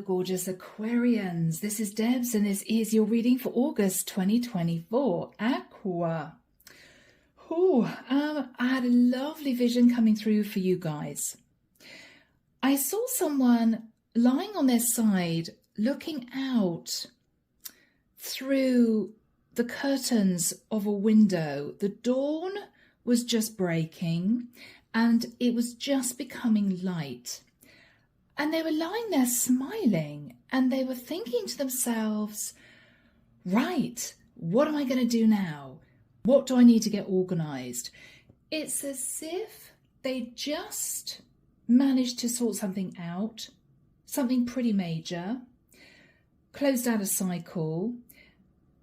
gorgeous Aquarians. This is Debs and this is your reading for August 2024. Aqua. I had a lovely vision coming through for you guys. I saw someone lying on their side looking out through the curtains of a window. The dawn was just breaking and it was just becoming light. And they were lying there smiling and they were thinking to themselves, right, what am I going to do now? What do I need to get organised? It's as if they just managed to sort something out, something pretty major, closed out a cycle,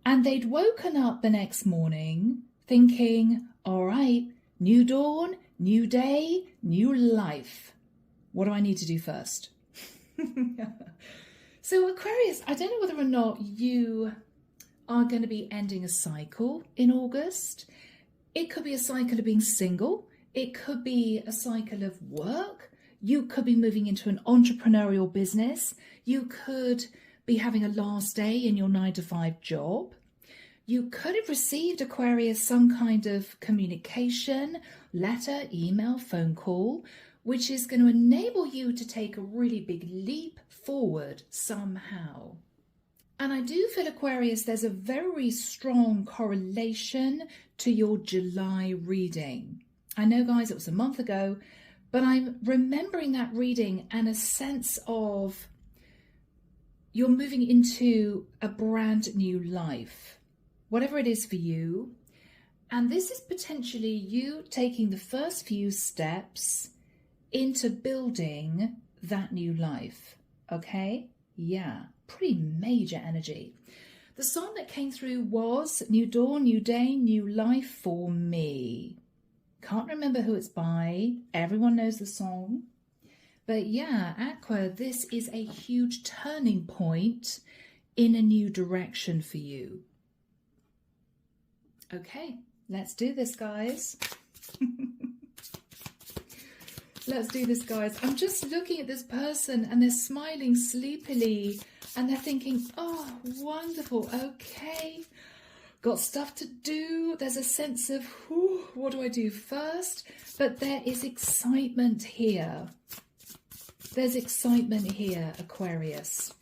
and they'd woken up the next morning thinking, all right, new dawn, new day, new life. What do I need to do first? So Aquarius, I don't know whether or not you are going to be ending a cycle in August. It could be a cycle of being single. It could be a cycle of work. You could be moving into an entrepreneurial business. You could be having a last day in your 9-to-5 job. You could have received, Aquarius, some kind of communication, letter, email, phone call, which is going to enable you to take a really big leap forward somehow. And I do feel, Aquarius, there's a very strong correlation to your July reading. I know, guys, it was a month ago, but I'm remembering that reading and a sense of you're moving into a brand new life, whatever it is for you. And this is potentially you taking the first few steps into building that new life. Okay? Yeah, pretty major energy. The song that came through was New Dawn, New Day, New Life for Me. Can't remember who it's by. Everyone knows the song. But yeah, Aqua, this is a huge turning point in a new direction for you. Okay, let's do this, guys. Let's do this, guys. I'm just looking at this person and they're smiling sleepily and they're thinking, oh, wonderful. Okay, got stuff to do. There's a sense of, what do I do first? But there is excitement here. There's excitement here, Aquarius.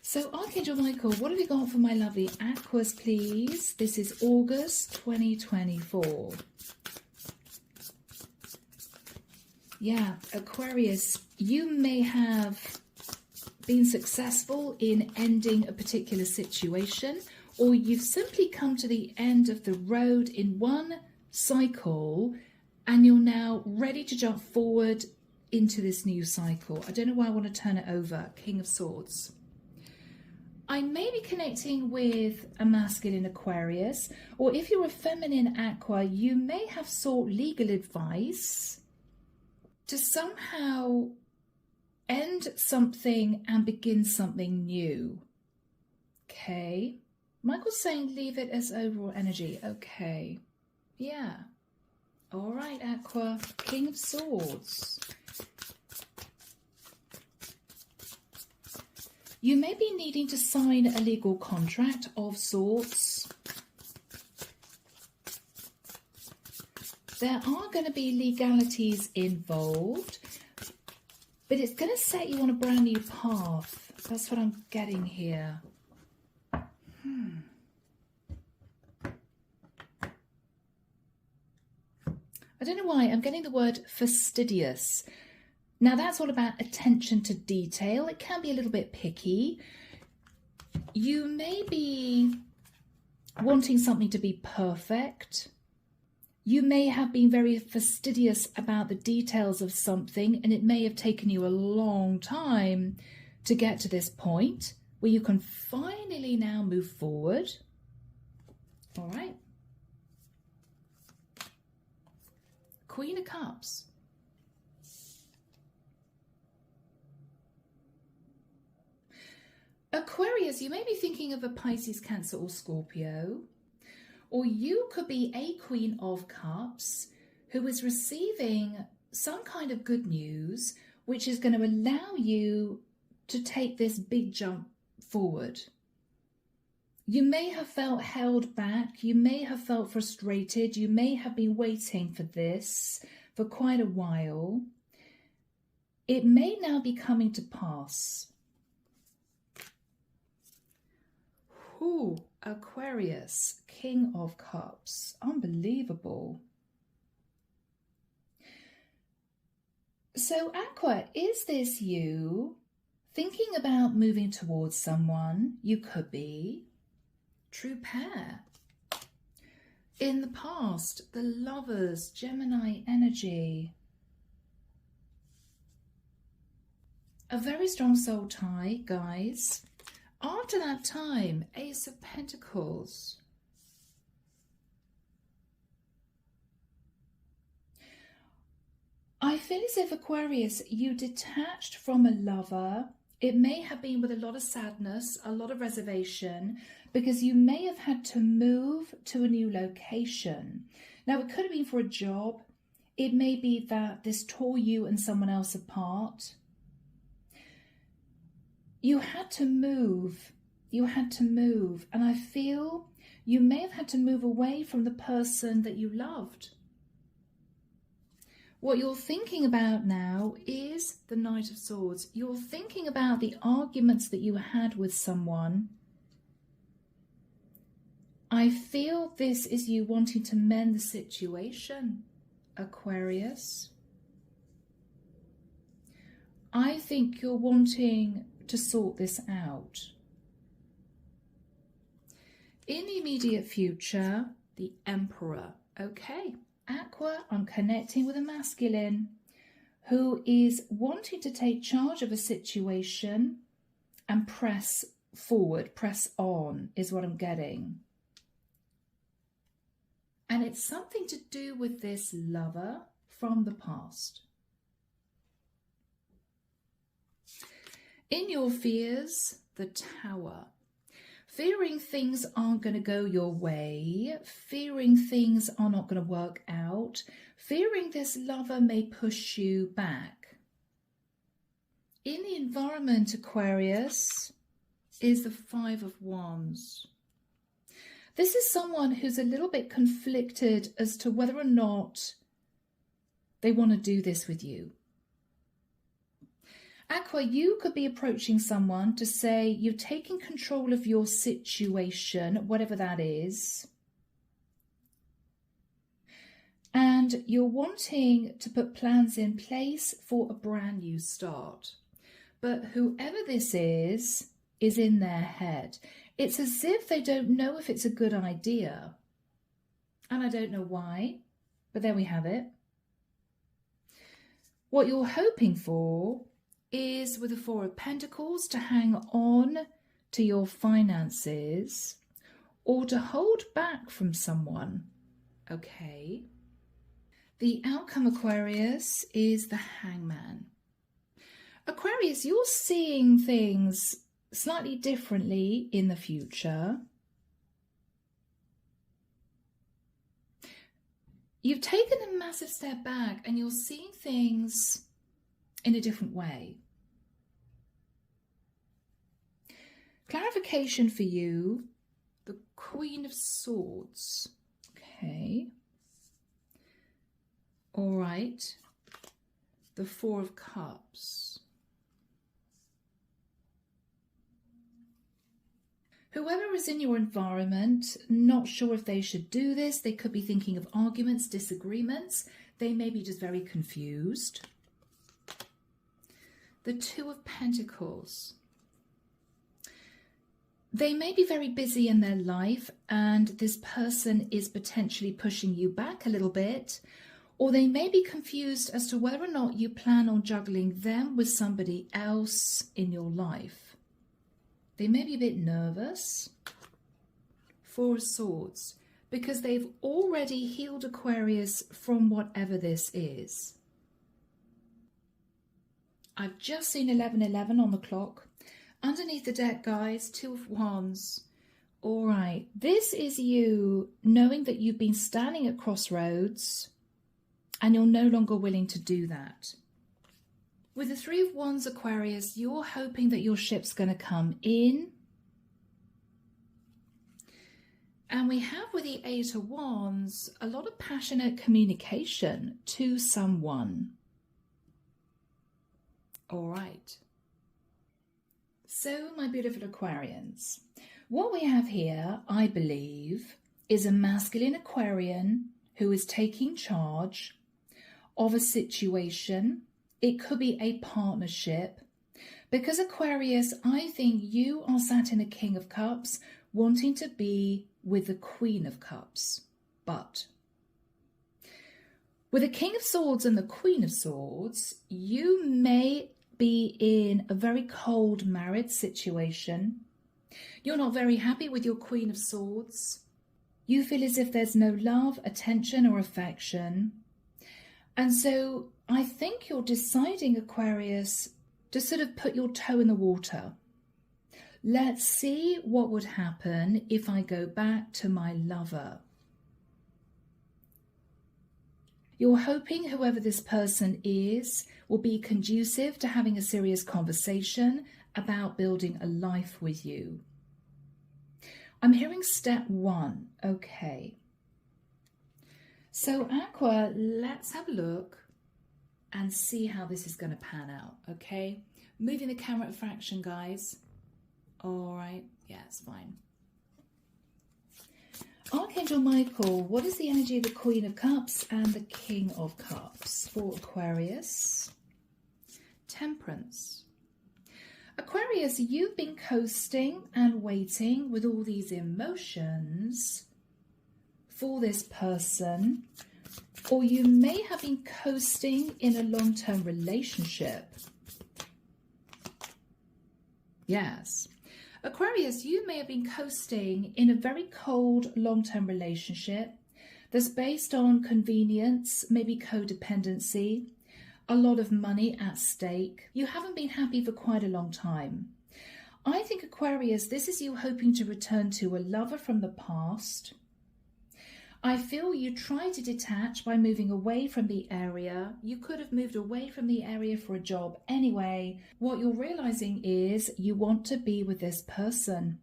So Archangel Michael, what have you got for my lovely Aquas, please? This is August 2024. Yeah, Aquarius, you may have been successful in ending a particular situation, or you've simply come to the end of the road in one cycle and you're now ready to jump forward into this new cycle. I don't know why I want to turn it over. King of Swords. I may be connecting with a masculine Aquarius, or if you're a feminine Aqua, you may have sought legal advice to somehow end something and begin something new. Okay. Michael's saying leave it as overall energy. Okay. Yeah. All right, Aqua. King of Swords. You may be needing to sign a legal contract of sorts. There are going to be legalities involved, but it's going to set you on a brand new path. That's what I'm getting here. I don't know why, I'm getting the word fastidious. Now that's all about attention to detail. It can be a little bit picky. You may be wanting something to be perfect. You may have been very fastidious about the details of something, and it may have taken you a long time to get to this point where you can finally now move forward. All right. Queen of Cups. Aquarius, you may be thinking of a Pisces, Cancer or Scorpio, or you could be a Queen of Cups who is receiving some kind of good news which is going to allow you to take this big jump forward. You may have felt held back. You may have felt frustrated. You may have been waiting for this for quite a while. It may now be coming to pass. Ooh, Aquarius, King of Cups. Unbelievable. So, Aqua, is this you thinking about moving towards someone? You could be. True pair. In the past, the Lovers, Gemini energy. A very strong soul tie, guys. After that time, Ace of Pentacles. I feel as if, Aquarius, you detached from a lover. It may have been with a lot of sadness, a lot of reservation, because you may have had to move to a new location. Now, it could have been for a job. It may be that this tore you and someone else apart. You had to move. You had to move. And I feel you may have had to move away from the person that you loved. What you're thinking about now is the Knight of Swords. You're thinking about the arguments that you had with someone. I feel this is you wanting to mend the situation, Aquarius. I think you're wanting to sort this out. In the immediate future, the Emperor. Okay. Aqua, I'm connecting with a masculine who is wanting to take charge of a situation and press forward, press on, is what I'm getting. And it's something to do with this lover from the past. In your fears, the Tower. Fearing things aren't going to go your way, fearing things are not going to work out, fearing this lover may push you back. In the environment, Aquarius, is the Five of Wands. This is someone who's a little bit conflicted as to whether or not they want to do this with you. Aqua, you could be approaching someone to say you're taking control of your situation, whatever that is, and you're wanting to put plans in place for a brand new start. But whoever this is in their head. It's as if they don't know if it's a good idea. And I don't know why, but there we have it. What you're hoping for is, with the Four of Pentacles, to hang on to your finances or to hold back from someone. Okay. The outcome, Aquarius, is the Hangman. Aquarius, you're seeing things slightly differently in the future. You've taken a massive step back and you're seeing things in a different way. Clarification for you, the Queen of Swords. Okay. All right. The Four of Cups. Whoever is in your environment, not sure if they should do this. They could be thinking of arguments, disagreements. They may be just very confused. The Two of Pentacles. They may be very busy in their life and this person is potentially pushing you back a little bit, or they may be confused as to whether or not you plan on juggling them with somebody else in your life. They may be a bit nervous. Four of Swords, because they've already healed Aquarius from whatever this is. I've just seen 11:11 on the clock. Underneath the deck, guys, Two of Wands. All right, this is you knowing that you've been standing at crossroads and you're no longer willing to do that. With the Three of Wands, Aquarius, you're hoping that your ship's going to come in. And we have with the Eight of Wands, a lot of passionate communication to someone. All right. So, my beautiful Aquarians, what we have here, I believe, is a masculine Aquarian who is taking charge of a situation. It could be a partnership. Because Aquarius, I think you are sat in a King of Cups wanting to be with the Queen of Cups. But with the King of Swords and the Queen of Swords, you may be in a very cold married situation. You're not very happy with your Queen of Swords. You feel as if there's no love, attention, or affection. And so I think you're deciding, Aquarius, to sort of put your toe in the water. Let's see what would happen if I go back to my lover. You're hoping whoever this person is will be conducive to having a serious conversation about building a life with you. I'm hearing step one. Okay. So Aqua, let's have a look and see how this is going to pan out. Okay. Moving the camera a fraction, guys. All right. Yeah, it's fine. Archangel Michael, what is the energy of the Queen of Cups and the King of Cups for Aquarius? Temperance. Aquarius, you've been coasting and waiting with all these emotions for this person, or you may have been coasting in a long-term relationship. Yes. Aquarius, you may have been coasting in a very cold long-term relationship that's based on convenience, maybe codependency, a lot of money at stake. You haven't been happy for quite a long time. I think, Aquarius, this is you hoping to return to a lover from the past. I feel you try to detach by moving away from the area. You could have moved away from the area for a job anyway. What you're realizing is you want to be with this person.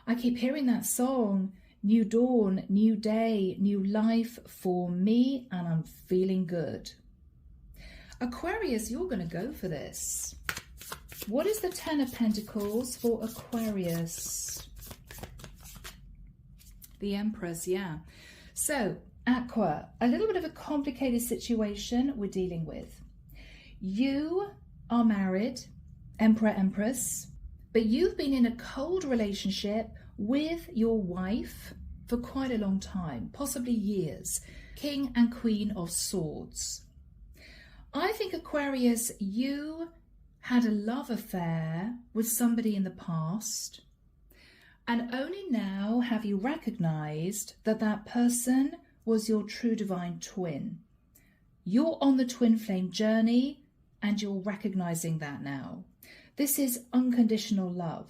I keep hearing that song, New Dawn, New Day, New Life for me, and I'm feeling good. Aquarius, you're going to go for this. What is the Ten of Pentacles for Aquarius? The Empress, yeah. So, Aqua, a little bit of a complicated situation we're dealing with. You are married, Emperor, Empress, but you've been in a cold relationship with your wife for quite a long time, possibly years. King and Queen of Swords. I think, Aquarius, you had a love affair with somebody in the past. And only now have you recognized that that person was your true divine twin. You're on the twin flame journey and you're recognizing that now. This is unconditional love.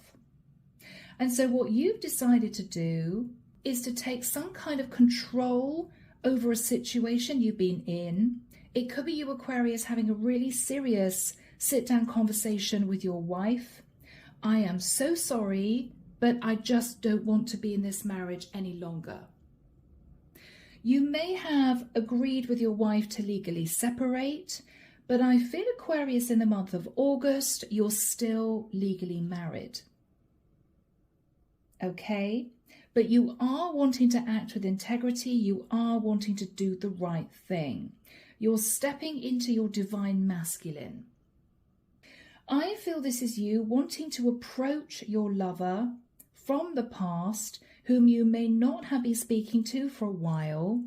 And so what you've decided to do is to take some kind of control over a situation you've been in. It could be you, Aquarius, having a really serious sit-down conversation with your wife. I am so sorry, but I just don't want to be in this marriage any longer. You may have agreed with your wife to legally separate, but I feel, Aquarius, in the month of August, you're still legally married. Okay? But you are wanting to act with integrity. You are wanting to do the right thing. You're stepping into your divine masculine. I feel this is you wanting to approach your lover from the past, whom you may not have been speaking to for a while,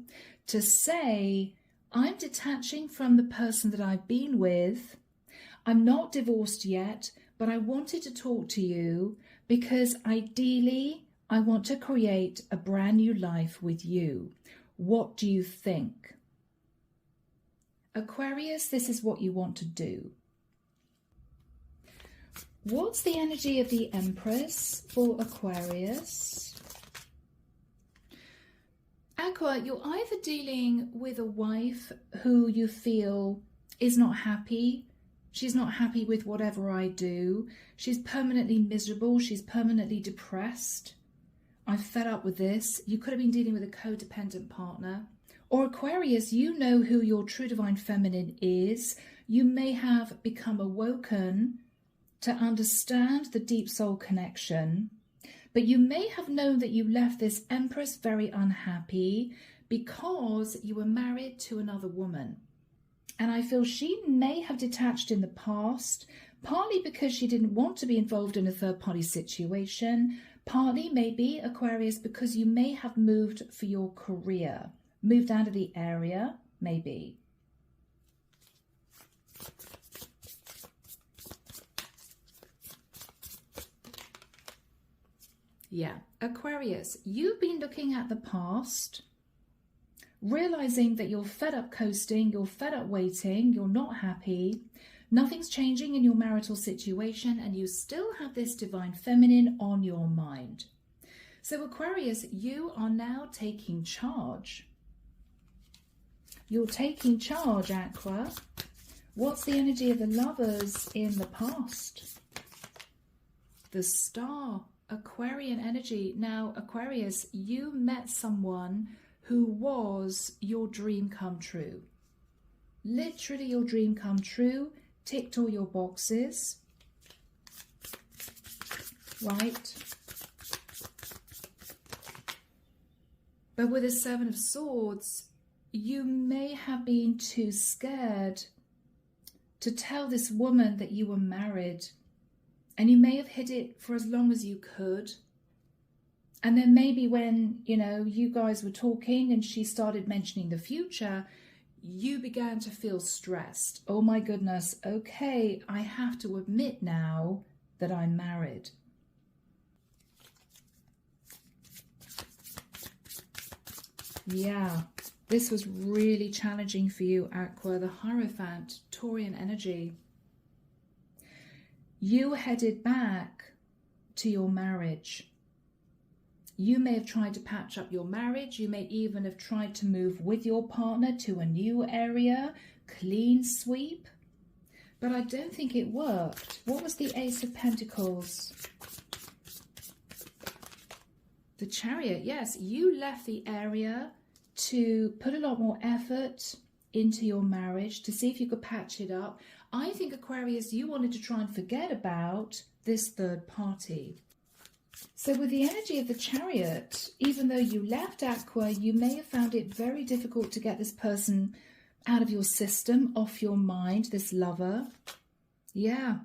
to say, I'm detaching from the person that I've been with. I'm not divorced yet, but I wanted to talk to you because ideally I want to create a brand new life with you. What do you think? Aquarius, this is what you want to do. What's the energy of the Empress for Aquarius? Aqua, you're either dealing with a wife who you feel is not happy. She's not happy with whatever I do. She's permanently miserable. She's permanently depressed. I'm fed up with this. You could have been dealing with a codependent partner. Or Aquarius, you know who your true divine feminine is. You may have become awoken to understand the deep soul connection, but you may have known that you left this Empress very unhappy because you were married to another woman. And I feel she may have detached in the past, partly because she didn't want to be involved in a third-party situation, partly maybe, Aquarius, because you may have moved for your career, moved out of the area, maybe. Yeah, Aquarius, you've been looking at the past, realizing that you're fed up coasting, you're fed up waiting, you're not happy, nothing's changing in your marital situation, and you still have this divine feminine on your mind. So Aquarius, you are now taking charge. You're taking charge, Aqua. What's the energy of the lovers in the past? The Star, Aquarian energy. Now, Aquarius, you met someone who was your dream come true. Literally your dream come true, ticked all your boxes, right? But with a Seven of Swords, you may have been too scared to tell this woman that you were married, and you may have hid it for as long as you could. And then maybe when, you guys were talking and she started mentioning the future, you began to feel stressed. Oh my goodness, okay, I have to admit now that I'm married. Yeah, this was really challenging for you, Aqua. The Hierophant, Taurian energy. You headed back to your marriage. You may have tried to patch up your marriage. You may even have tried to move with your partner to a new area, clean sweep. But I don't think it worked. What was the Ace of Pentacles? The Chariot, yes. You left the area to put a lot more effort into your marriage to see if you could patch it up. I think, Aquarius, you wanted to try and forget about this third party. So with the energy of the Chariot, even though you left Aqua, you may have found it very difficult to get this person out of your system, off your mind, this lover. Yeah.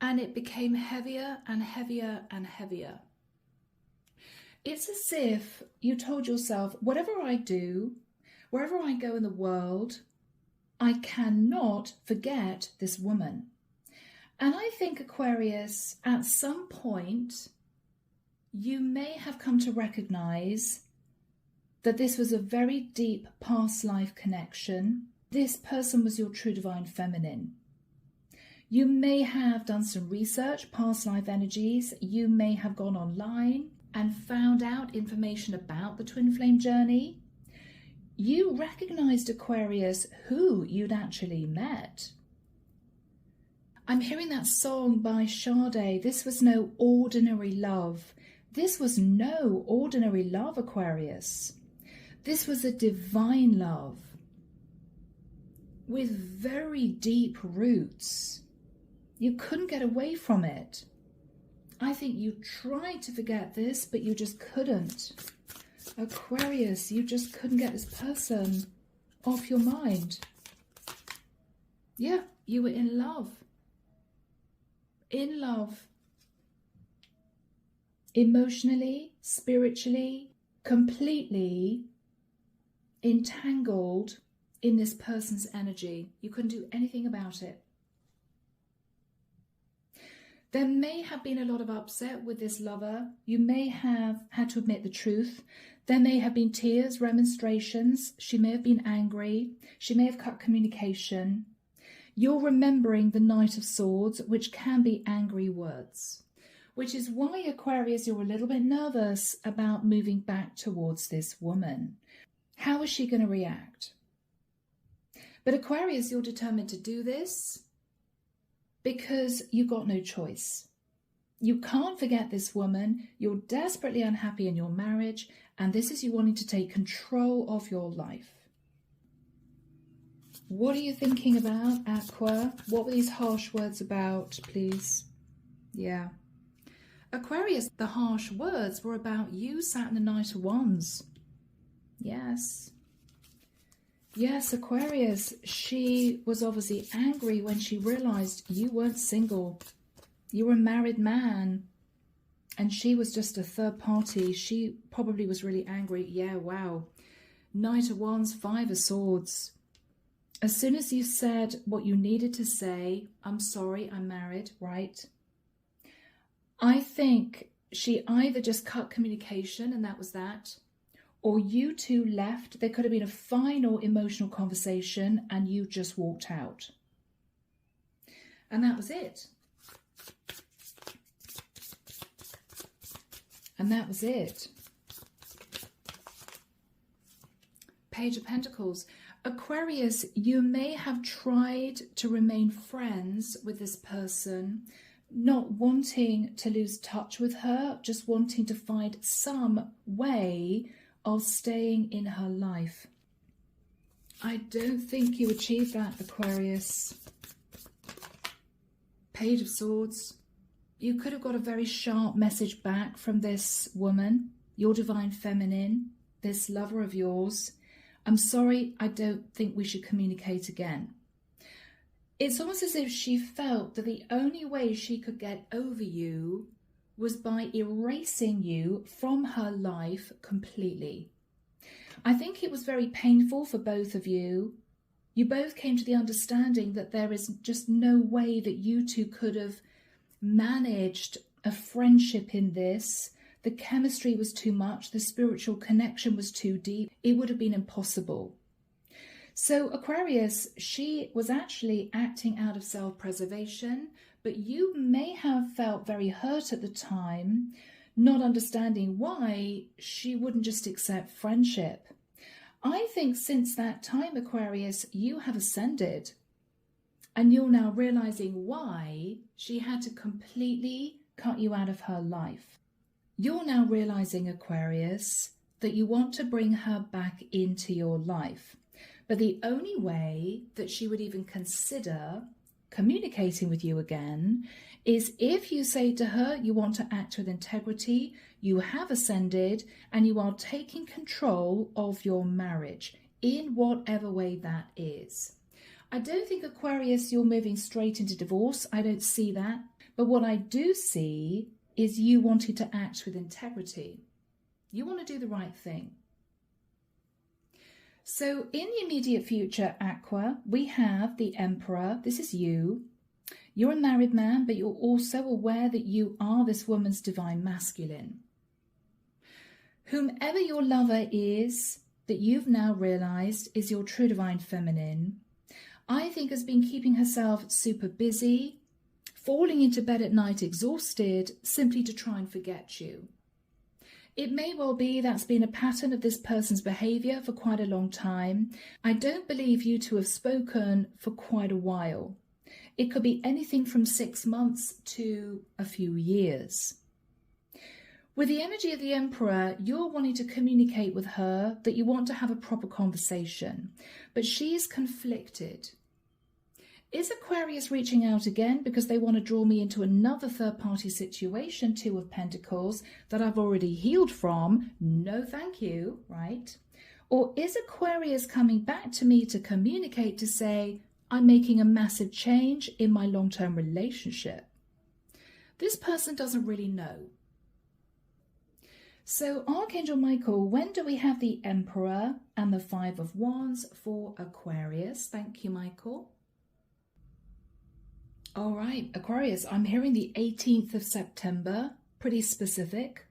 And it became heavier and heavier and heavier. It's as if you told yourself, whatever I do, wherever I go in the world, I cannot forget this woman. And I think, Aquarius, at some point, you may have come to recognize that this was a very deep past life connection. This person was your true divine feminine. You may have done some research, past life energies. You may have gone online and found out information about the twin flame journey. You recognized, Aquarius, who you'd actually met. I'm hearing that song by Sade, This Was No Ordinary Love. This was no ordinary love, Aquarius. This was a divine love with very deep roots. You couldn't get away from it. I think you tried to forget this, but you just couldn't. Aquarius, you just couldn't get this person off your mind. Yeah, you were in love. In love. Emotionally, spiritually, completely entangled in this person's energy. You couldn't do anything about it. There may have been a lot of upset with this lover. You may have had to admit the truth. There may have been tears, remonstrations. She may have been angry. She may have cut communication. You're remembering the Knight of Swords, which can be angry words, which is why, Aquarius, you're a little bit nervous about moving back towards this woman. How is she going to react? But Aquarius, you're determined to do this. because you got no choice. You can't forget this woman. You're desperately unhappy in your marriage, and this is you wanting to take control of your life. What are you thinking about, Aqua? What were these harsh words about, please? Yeah. Aquarius, the harsh words were about you sat in the Knight of Wands. Yes. Yes, Aquarius, she was obviously angry when she realized you weren't single. You were a married man. And she was just a third party. She probably was really angry. Yeah, wow. Knight of Wands, Five of Swords. As soon as you said what you needed to say, I'm sorry, I'm married, right? I think she either just cut communication and that was that, or you two left. There could have been a final emotional conversation and you just walked out. And that was it. And that was it. Page of Pentacles. Aquarius, you may have tried to remain friends with this person, not wanting to lose touch with her, just wanting to find some way of staying in her life. I don't think you achieved that, Aquarius. Page of Swords. You could have got a very sharp message back from this woman, your divine feminine, this lover of yours. I'm sorry, I don't think we should communicate again. It's almost as if she felt that the only way she could get over you was by erasing you from her life completely. I think it was very painful for both of you. You both came to the understanding that there is just no way that you two could have managed a friendship in this. The chemistry was too much. The spiritual connection was too deep. It would have been impossible. So Aquarius, she was actually acting out of self-preservation, but you may have felt very hurt at the time, not understanding why she wouldn't just accept friendship. I think since that time, Aquarius, you have ascended. And you're now realizing why she had to completely cut you out of her life. You're now realizing, Aquarius, that you want to bring her back into your life. But the only way that she would even consider communicating with you again is if you say to her you want to act with integrity, you have ascended, and you are taking control of your marriage in whatever way that is. I don't think, Aquarius, you're moving straight into divorce. I don't see that. But what I do see is you wanting to act with integrity. You want to do the right thing. So in the immediate future, Aqua, we have the Emperor. This is you. You're a married man, but you're also aware that you are this woman's divine masculine. Whomever your lover is, that you've now realized is your true divine feminine, I think has been keeping herself super busy, falling into bed at night exhausted, simply to try and forget you. It may well be that's been a pattern of this person's behaviour for quite a long time. I don't believe you two have spoken for quite a while. It could be anything from 6 months to a few years. With the energy of the Emperor, you're wanting to communicate with her, that you want to have a proper conversation, but she's conflicted. Is Aquarius reaching out again because they want to draw me into another third-party situation, Two of Pentacles, that I've already healed from? No, thank you, right? Or is Aquarius coming back to me to communicate, to say, I'm making a massive change in my long-term relationship? This person doesn't really know. So, Archangel Michael, when do we have the Emperor and the Five of Wands for Aquarius? Thank you, Michael. All right, Aquarius, I'm hearing the 18th of September, pretty specific.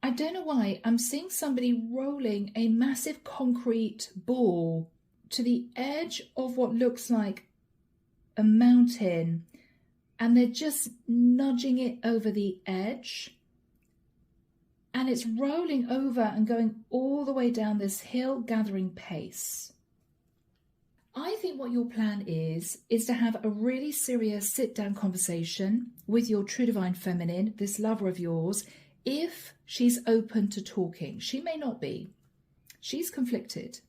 I don't know why, I'm seeing somebody rolling a massive concrete ball to the edge of what looks like a mountain, and they're just nudging it over the edge. And it's rolling over and going all the way down this hill, gathering pace. I think what your plan is to have a really serious sit-down conversation with your true divine feminine, this lover of yours, if she's open to talking. She may not be. She's conflicted.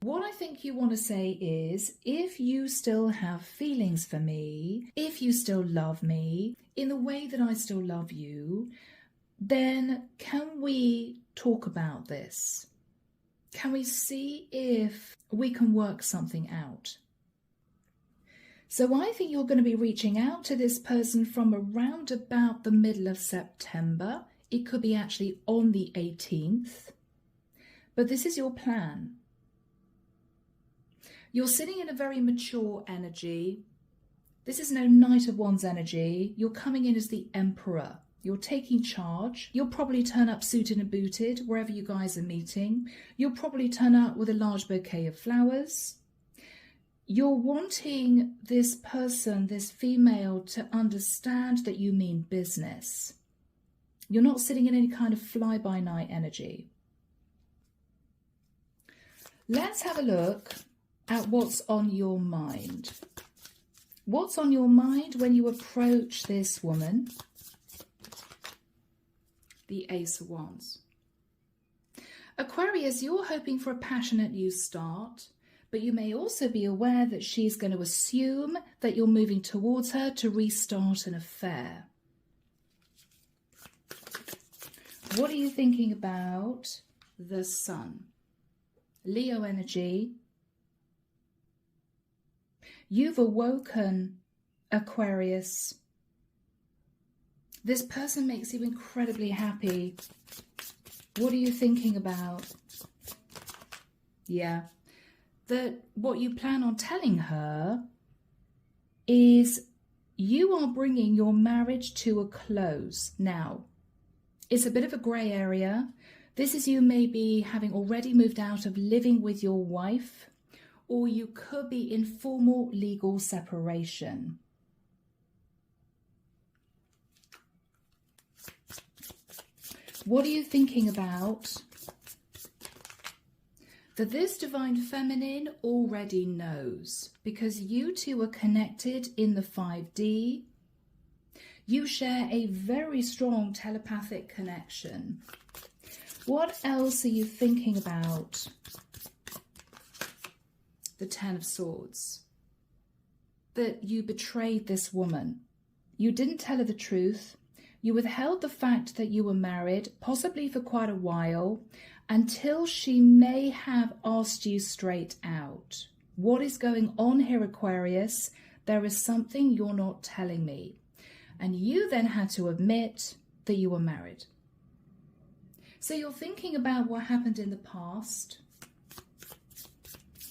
What I think you want to say is, if you still have feelings for me, if you still love me in the way that I still love you, then can we talk about this? Can we see if we can work something out? So I think you're going to be reaching out to this person from around about the middle of September. It could be actually on the 18th. But this is your plan. You're sitting in a very mature energy. This is no Knight of Wands energy. You're coming in as the Emperor. You're taking charge. You'll probably turn up suited and booted wherever you guys are meeting. You'll probably turn up with a large bouquet of flowers. You're wanting this person, this female, to understand that you mean business. You're not sitting in any kind of fly-by-night energy. Let's have a look at what's on your mind. What's on your mind when you approach this woman? The Ace of Wands. Aquarius, you're hoping for a passionate new start, but you may also be aware that she's going to assume that you're moving towards her to restart an affair. What are you thinking about the Sun? Leo energy. You've awoken, Aquarius. This person makes you incredibly happy. What are you thinking about? Yeah. That what you plan on telling her is you are bringing your marriage to a close. Now, it's a bit of a grey area. This is you maybe having already moved out of living with your wife, or you could be in formal legal separation. What are you thinking about? That this divine feminine already knows, because you two are connected in the 5D. You share a very strong telepathic connection. What else are you thinking about? The Ten of Swords. That you betrayed this woman. You didn't tell her the truth. You withheld the fact that you were married, possibly for quite a while, until she may have asked you straight out. What is going on here, Aquarius? There is something you're not telling me. And you then had to admit that you were married. So you're thinking about what happened in the past.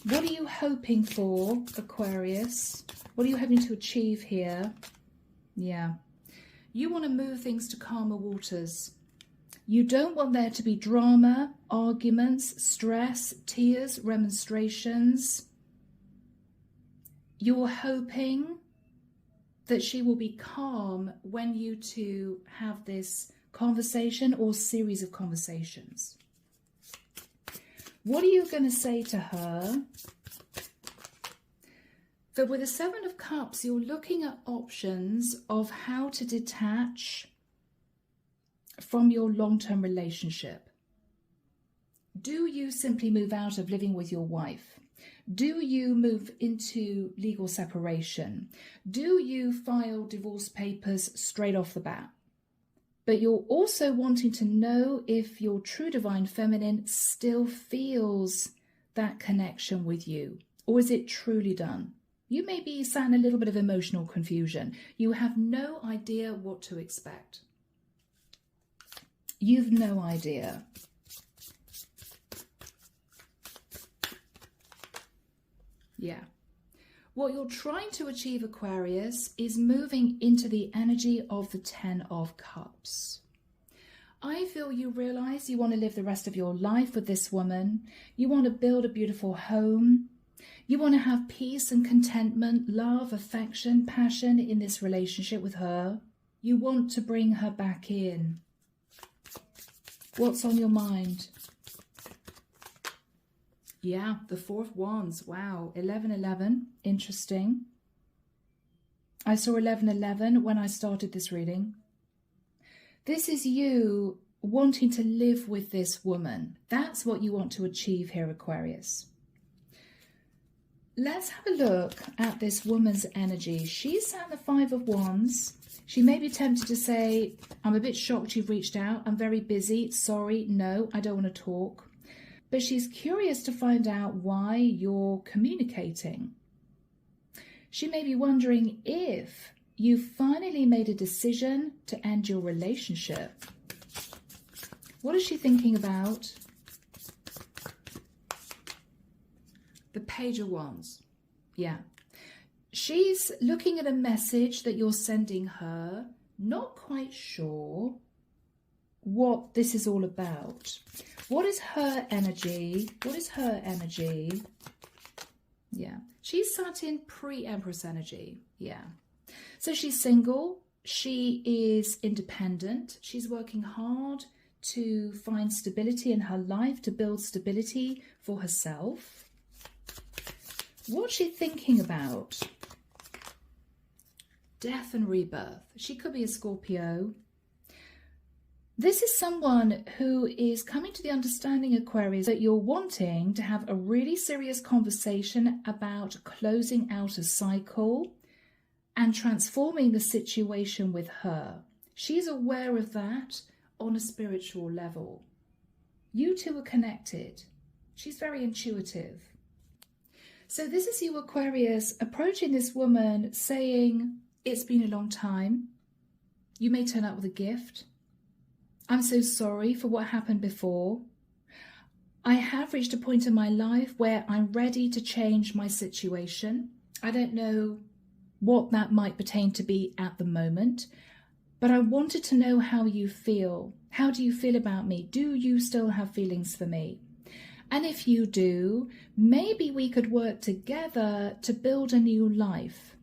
What are you hoping for, Aquarius? What are you hoping to achieve here? Yeah. You want to move things to calmer waters. You don't want there to be drama, arguments, stress, tears, remonstrations. You're hoping that she will be calm when you two have this conversation or series of conversations. What are you going to say to her? That with the Seven of Cups, you're looking at options of how to detach from your long-term relationship. Do you simply move out of living with your wife? Do you move into legal separation? Do you file divorce papers straight off the bat? But you're also wanting to know if your true divine feminine still feels that connection with you, or is it truly done? You may be sat in a little bit of emotional confusion. You have no idea what to expect. You've no idea. Yeah. What you're trying to achieve, Aquarius, is moving into the energy of the Ten of Cups. I feel you realize you want to live the rest of your life with this woman. You want to build a beautiful home. You want to have peace and contentment, love, affection, passion in this relationship with her. You want to bring her back in. What's on your mind? Yeah, the Four of Wands. Wow, 1111. Interesting. I saw 1111 when I started this reading. This is you wanting to live with this woman. That's what you want to achieve here, Aquarius. Let's have a look at this woman's energy. She's at the Five of Wands. She may be tempted to say, I'm a bit shocked you've reached out. I'm very busy. Sorry, no, I don't want to talk. But she's curious to find out why you're communicating. She may be wondering if you finally made a decision to end your relationship. What is she thinking about? The Page of Wands. Yeah. She's looking at a message that you're sending her, not quite sure what this is all about. What is her energy? What is her energy? Yeah. She's sat in pre-Empress energy. Yeah. So she's single. She is independent. She's working hard to find stability in her life, to build stability for herself. What's she thinking about? Death and rebirth. She could be a Scorpio. This is someone who is coming to the understanding, Aquarius, that you're wanting to have a really serious conversation about closing out a cycle and transforming the situation with her. She's aware of that on a spiritual level. You two are connected. She's very intuitive. So this is you, Aquarius, approaching this woman saying, it's been a long time. You may turn up with a gift. I'm so sorry for what happened before. I have reached a point in my life where I'm ready to change my situation. I don't know what that might pertain to be at the moment, but I wanted to know how you feel. How do you feel about me? Do you still have feelings for me? And if you do, maybe we could work together to build a new life.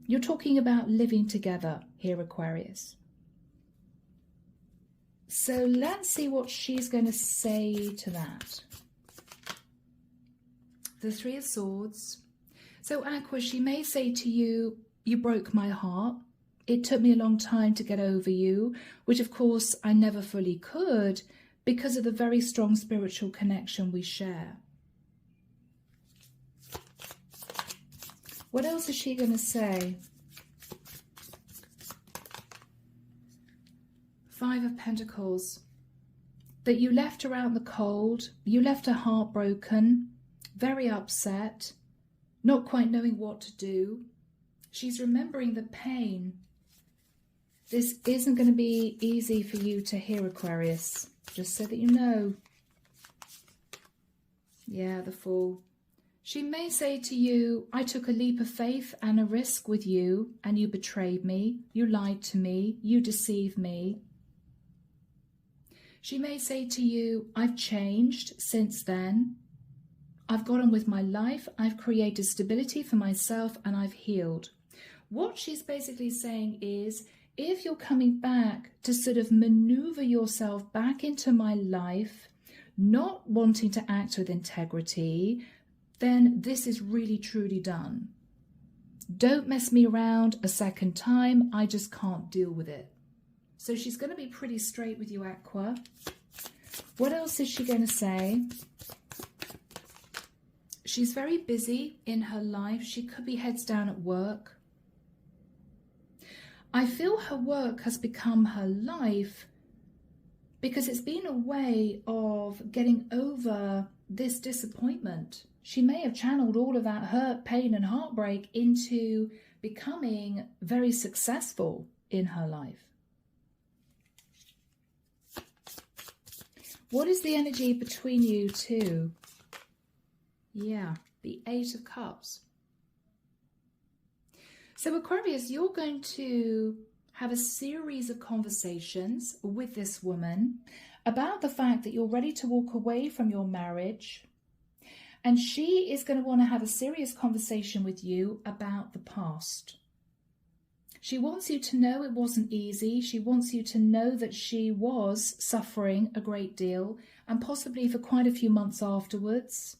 You're talking about living together here, Aquarius. So let's see what she's going to say to that. The Three of Swords. So Aqua, she may say to you, you broke my heart. It took me a long time to get over you, which of course I never fully could because of the very strong spiritual connection we share. What else is she going to say? Five of Pentacles. That you left her out in the cold. You left her heartbroken, very upset, not quite knowing what to do. She's remembering the pain. This isn't going to be easy for you to hear, Aquarius, just so that you know. Yeah, the Fool. She may say to you, I took a leap of faith and a risk with you, and you betrayed me, you lied to me, you deceived me. She may say to you, I've changed since then. I've got on with my life, I've created stability for myself, and I've healed. What she's basically saying is, if you're coming back to sort of maneuver yourself back into my life, not wanting to act with integrity, then this is really truly done. Don't mess me around a second time. I just can't deal with it. So she's going to be pretty straight with you, Aqua. What else is she going to say? She's very busy in her life. She could be heads down at work. I feel her work has become her life because it's been a way of getting over this disappointment. She may have channeled all of that hurt, pain, and heartbreak into becoming very successful in her life. What is the energy between you two? Yeah, the Eight of Cups. So Aquarius, you're going to have a series of conversations with this woman about the fact that you're ready to walk away from your marriage. And she is going to want to have a serious conversation with you about the past. She wants you to know it wasn't easy. She wants you to know that she was suffering a great deal and possibly for quite a few months afterwards.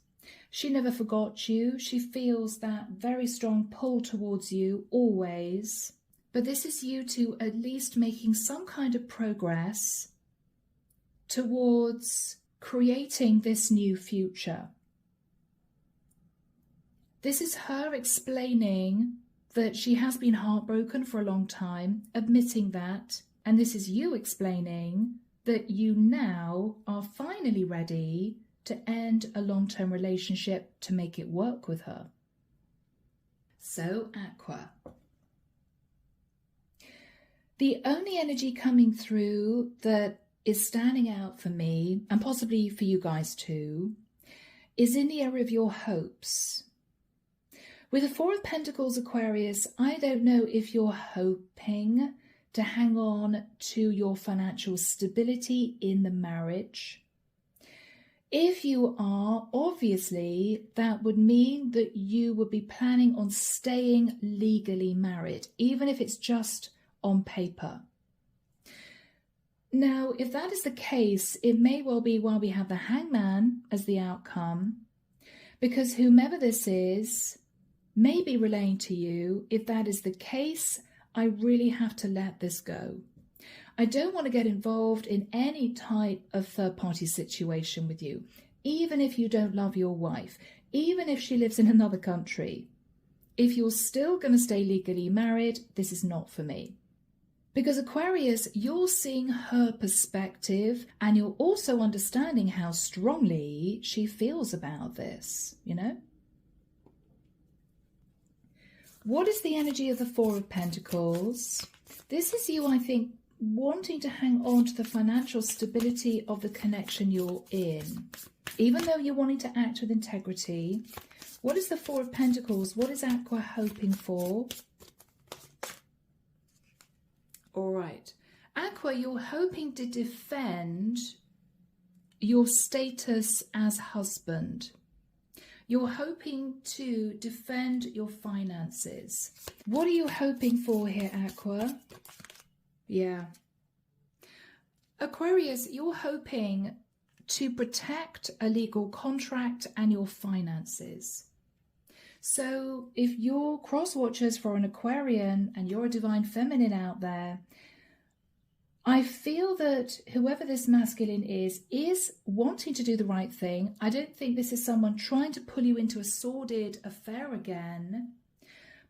She never forgot you. She feels that very strong pull towards you always. But this is you two at least making some kind of progress towards creating this new future. This is her explaining that she has been heartbroken for a long time, admitting that, and this is you explaining that you now are finally ready to end a long-term relationship to make it work with her. So, Aqua. The only energy coming through that is standing out for me, and possibly for you guys too, is in the area of your hopes. With the Four of Pentacles, Aquarius, I don't know if you're hoping to hang on to your financial stability in the marriage. If you are, obviously, that would mean that you would be planning on staying legally married, even if it's just on paper. Now, if that is the case, it may well be why we have the Hangman as the outcome, because whomever this is may be relaying to you, if that is the case, I really have to let this go. I don't want to get involved in any type of third-party situation with you, even if you don't love your wife, even if she lives in another country. If you're still going to stay legally married, this is not for me. Because Aquarius, you're seeing her perspective and you're also understanding how strongly she feels about this, you know? What is the energy of the Four of Pentacles? This is you, I think, wanting to hang on to the financial stability of the connection you're in. Even though you're wanting to act with integrity, what is the Four of Pentacles? What is Aqua hoping for? All right. Aqua, you're hoping to defend your status as husband. You're hoping to defend your finances. What are you hoping for here, Aqua? Yeah. Aquarius, you're hoping to protect a legal contract and your finances. So if you're cross watchers for an Aquarian and you're a divine feminine out there, I feel that whoever this masculine is wanting to do the right thing. I don't think this is someone trying to pull you into a sordid affair again,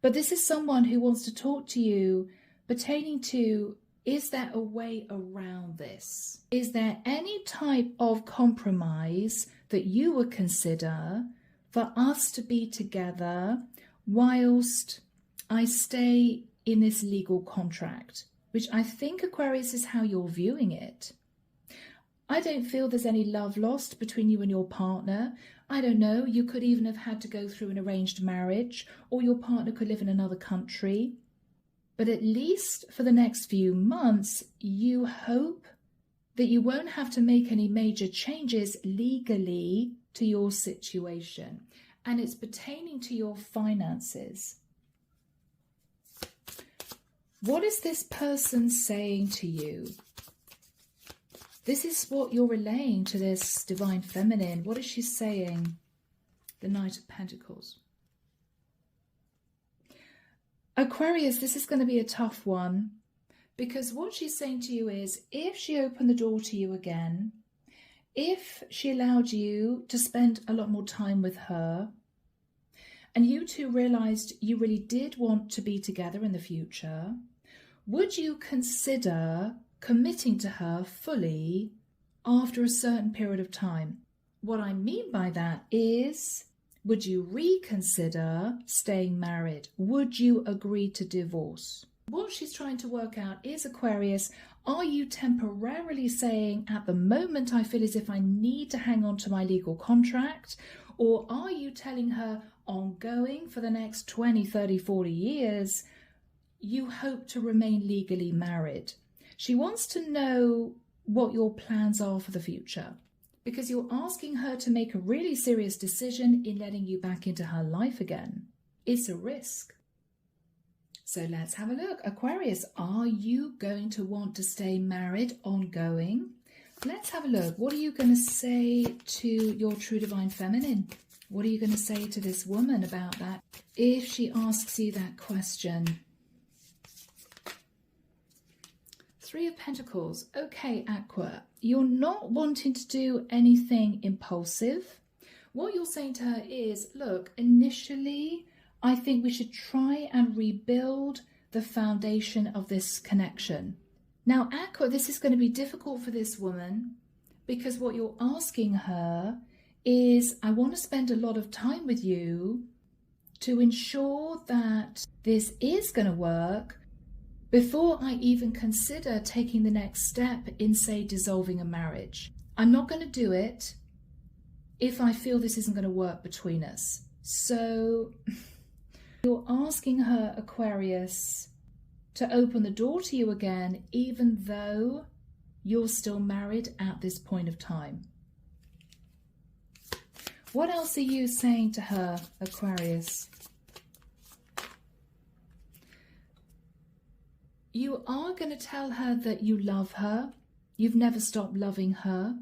but this is someone who wants to talk to you pertaining to, is there a way around this? Is there any type of compromise that you would consider for us to be together whilst I stay in this legal contract? Which I think, Aquarius, is how you're viewing it. I don't feel there's any love lost between you and your partner. I don't know, you could even have had to go through an arranged marriage, or your partner could live in another country. But at least for the next few months, you hope that you won't have to make any major changes legally to your situation. And it's pertaining to your finances. What is this person saying to you? This is what you're relaying to this divine feminine. What is she saying? The Knight of Pentacles. Aquarius, this is going to be a tough one, because what she's saying to you is, if she opened the door to you again, if she allowed you to spend a lot more time with her, and you two realized you really did want to be together in the future, would you consider committing to her fully after a certain period of time? What I mean by that is, would you reconsider staying married? Would you agree to divorce? What she's trying to work out is, Aquarius, are you temporarily saying, at the moment I feel as if I need to hang on to my legal contract? Or are you telling her ongoing for the next 20, 30, 40 years, you hope to remain legally married? She wants to know what your plans are for the future, because you're asking her to make a really serious decision in letting you back into her life again. It's a risk. So let's have a look. Aquarius, are you going to want to stay married ongoing? Let's have a look. What are you going to say to your true divine feminine? What are you going to say to this woman about that if she asks you that question? Three of Pentacles. Okay, Aqua, you're not wanting to do anything impulsive. What you're saying to her is, look, initially, I think we should try and rebuild the foundation of this connection. Now, Aqua, this is going to be difficult for this woman because what you're asking her is, I want to spend a lot of time with you to ensure that this is going to work before I even consider taking the next step in, say, dissolving a marriage. I'm not going to do it if I feel this isn't going to work between us. So you're asking her, Aquarius, to open the door to you again, even though you're still married at this point of time. What else are you saying to her, Aquarius? You are going to tell her that you love her. You've never stopped loving her.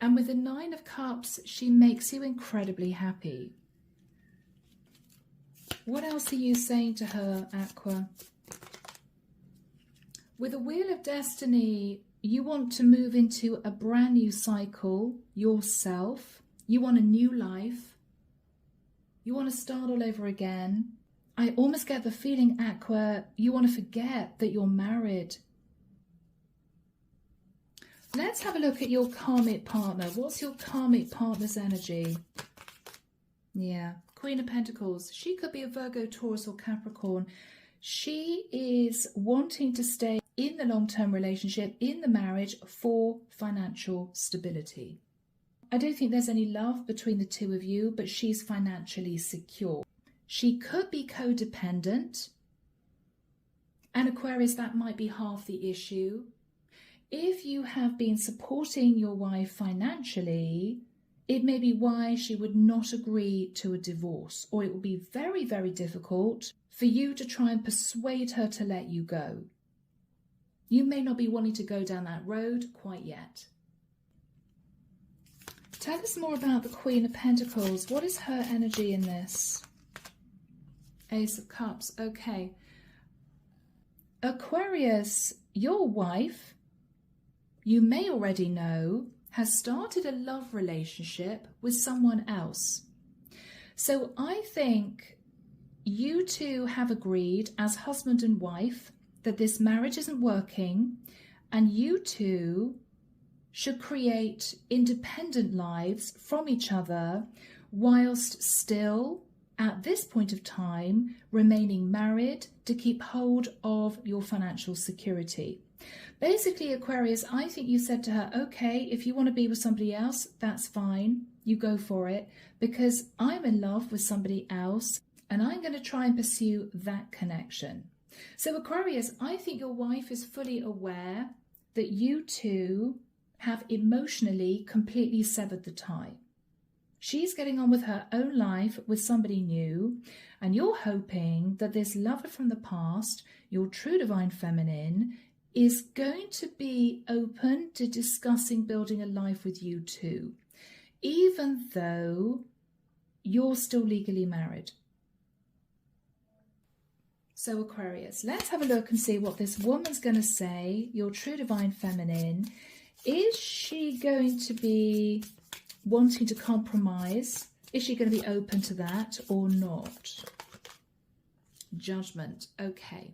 And with the Nine of Cups, she makes you incredibly happy. What else are you saying to her, Aqua? With the Wheel of Destiny, you want to move into a brand new cycle yourself. You want a new life. You want to start all over again. I almost get the feeling, Aqua, you want to forget that you're married. Let's have a look at your karmic partner. What's your karmic partner's energy? Yeah, Queen of Pentacles. She could be a Virgo, Taurus or Capricorn. She is wanting to stay in the long-term relationship, in the marriage, for financial stability. I don't think there's any love between the two of you, but she's financially secure. She could be codependent. And Aquarius, that might be half the issue. If you have been supporting your wife financially, it may be why she would not agree to a divorce, or it will be very, very difficult for you to try and persuade her to let you go. You may not be wanting to go down that road quite yet. Tell us more about the Queen of Pentacles. What is her energy in this? Ace of Cups. Okay. Aquarius, your wife, you may already know, has started a love relationship with someone else. So I think you two have agreed as husband and wife that this marriage isn't working, and you two should create independent lives from each other whilst still, at this point of time, remaining married to keep hold of your financial security. Basically, Aquarius, I think you said to her, okay, if you want to be with somebody else, that's fine. You go for it, because I'm in love with somebody else and I'm going to try and pursue that connection. So Aquarius, I think your wife is fully aware that you two have emotionally completely severed the tie. She's getting on with her own life with somebody new, and you're hoping that this lover from the past, your true divine feminine, is going to be open to discussing building a life with you too, even though you're still legally married. So Aquarius, let's have a look and see what this woman's going to say, your true divine feminine. Is she going to be wanting to compromise? Is she going to be open to that or not? Judgment. Okay.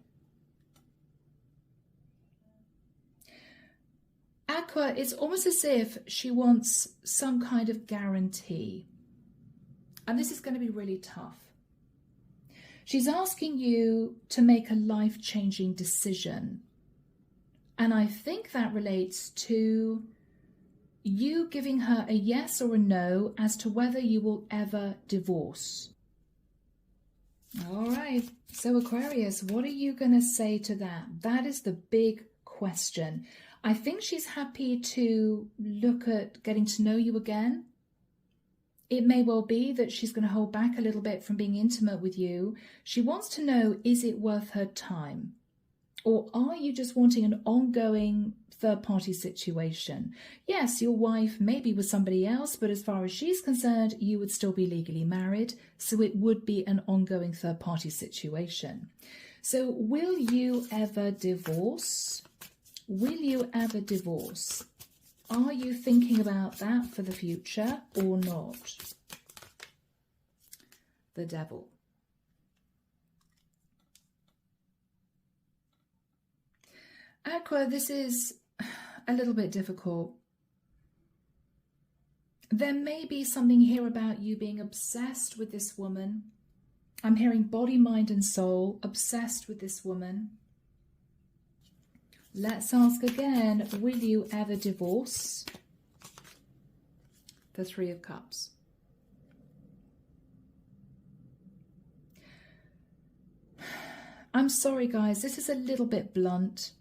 Aqua, it's almost as if she wants some kind of guarantee. And this is going to be really tough. She's asking you to make a life-changing decision. And I think that relates to you giving her a yes or a no as to whether you will ever divorce. All right. So Aquarius, what are you going to say to that? That is the big question. I think she's happy to look at getting to know you again. It may well be that she's going to hold back a little bit from being intimate with you. She wants to know, is it worth her time? Or are you just wanting an ongoing third-party situation? Yes, your wife may be with somebody else, but as far as she's concerned, you would still be legally married, so it would be an ongoing third-party situation. So will you ever divorce? Will you ever divorce? Are you thinking about that for the future or not? The Devil. Aqua, this is a little bit difficult. There may be something here about you being obsessed with this woman. I'm hearing body, mind and soul, obsessed with this woman. Let's ask again, will you ever divorce? The Three of Cups. I'm sorry guys, this is a little bit blunt.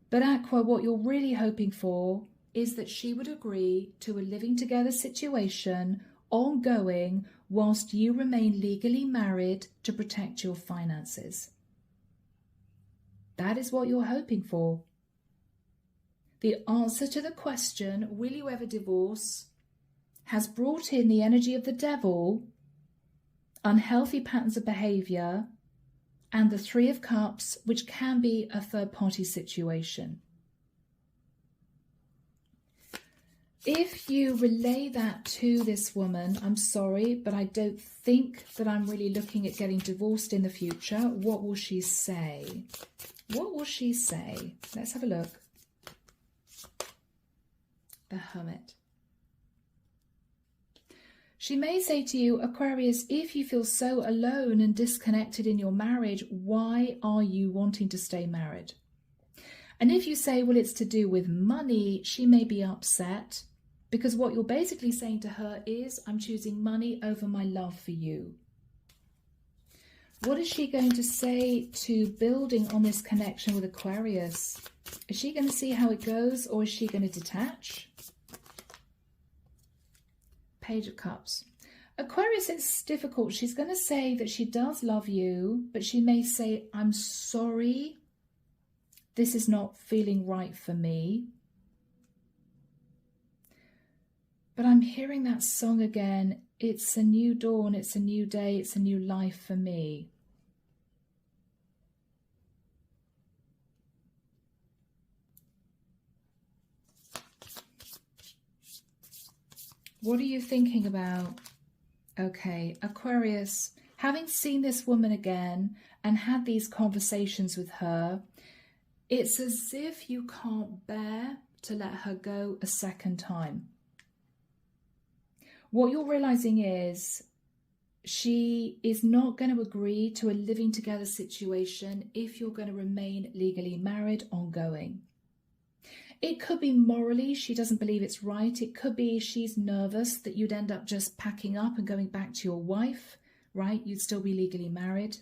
But Aqua, what you're really hoping for is that she would agree to a living together situation, ongoing, whilst you remain legally married to protect your finances. That is what you're hoping for. The answer to the question, will you ever divorce, has brought in the energy of the Devil, unhealthy patterns of behaviour, and the Three of Cups, which can be a third-party situation. If you relay that to this woman, I'm sorry, but I don't think that I'm really looking at getting divorced in the future. What will she say? What will she say? Let's have a look. The Hermit. She may say to you, Aquarius, if you feel so alone and disconnected in your marriage, why are you wanting to stay married? And if you say, well, it's to do with money, she may be upset because what you're basically saying to her is, I'm choosing money over my love for you. What is she going to say to building on this connection with Aquarius? Is she going to see how it goes, or is she going to detach? Page of Cups. Aquarius, it's difficult. She's going to say that she does love you, but she may say, I'm sorry, this is not feeling right for me. But I'm hearing that song again. It's a new dawn, it's a new day, it's a new life for me. What are you thinking about? Okay, Aquarius, having seen this woman again and had these conversations with her, it's as if you can't bear to let her go a second time. What you're realizing is she is not going to agree to a living together situation if you're going to remain legally married ongoing. It could be morally she doesn't believe it's right. It could be she's nervous that you'd end up just packing up and going back to your wife, right? You'd still be legally married.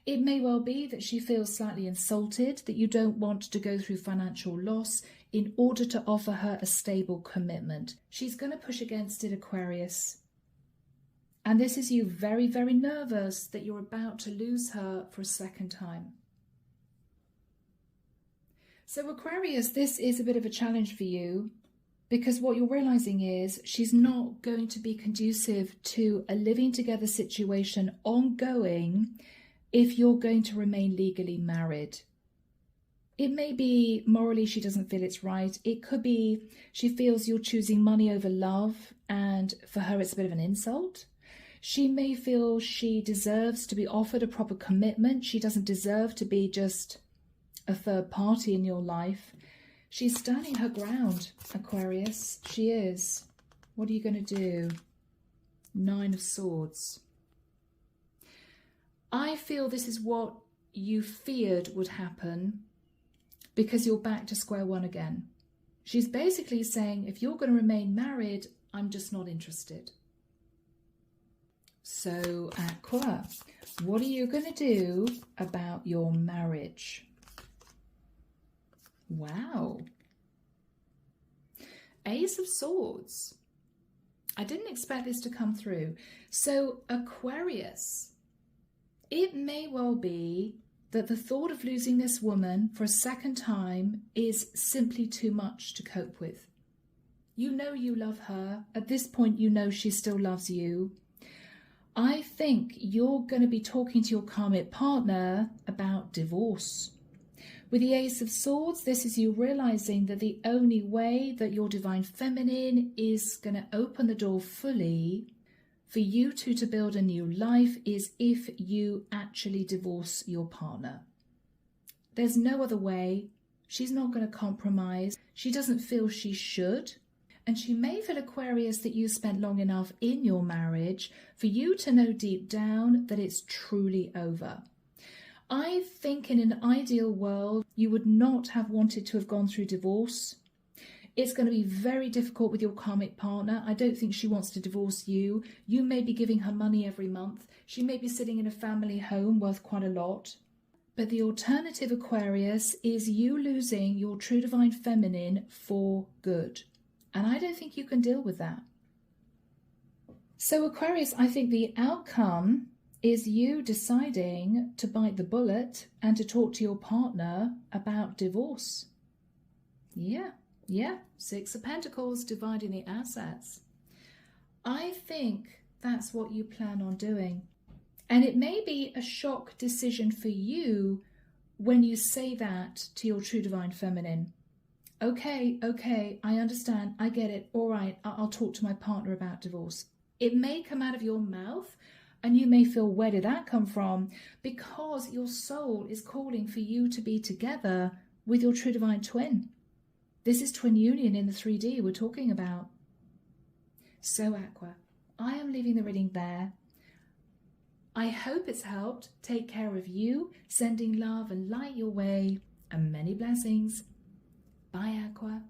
It may well be that she feels slightly insulted, that you don't want to go through financial loss in order to offer her a stable commitment. She's going to push against it, Aquarius. And this is you very, very nervous that you're about to lose her for a second time. So Aquarius, this is a bit of a challenge for you because what you're realizing is she's not going to be conducive to a living together situation ongoing if you're going to remain legally married. It may be morally she doesn't feel it's right. It could be she feels you're choosing money over love and for her it's a bit of an insult. She may feel she deserves to be offered a proper commitment. She doesn't deserve to be just a third party in your life. She's standing her ground, Aquarius. She is. What are you going to do? Nine of Swords. I feel this is what you feared would happen because you're back to square one again. She's basically saying, if you're going to remain married, I'm just not interested. So, Aqua, what are you going to do about your marriage? Wow. Ace of Swords. I didn't expect this to come through. So Aquarius, it may well be that the thought of losing this woman for a second time is simply too much to cope with. You know you love her. At this point, you know she still loves you. I think you're going to be talking to your karmic partner about divorce. With the Ace of Swords, this is you realizing that the only way that your divine feminine is going to open the door fully for you two to build a new life is if you actually divorce your partner. There's no other way. She's not going to compromise. She doesn't feel she should. And she may feel, Aquarius, that you spent long enough in your marriage for you to know deep down that it's truly over. I think in an ideal world, you would not have wanted to have gone through divorce. It's going to be very difficult with your karmic partner. I don't think she wants to divorce you. You may be giving her money every month. She may be sitting in a family home worth quite a lot. But the alternative, Aquarius, is you losing your true divine feminine for good. And I don't think you can deal with that. So Aquarius, I think the outcome is you deciding to bite the bullet and to talk to your partner about divorce. Yeah. Six of Pentacles, dividing the assets. I think that's what you plan on doing. And it may be a shock decision for you when you say that to your true divine feminine. Okay, I understand, I get it, all right, I'll talk to my partner about divorce. It may come out of your mouth and you may feel, where did that come from? Because your soul is calling for you to be together with your true divine twin. This is twin union in the 3D we're talking about. So Aqua, I am leaving the reading there. I hope it's helped. Take care of you, sending love and light your way, and many blessings. Bye, Aqua.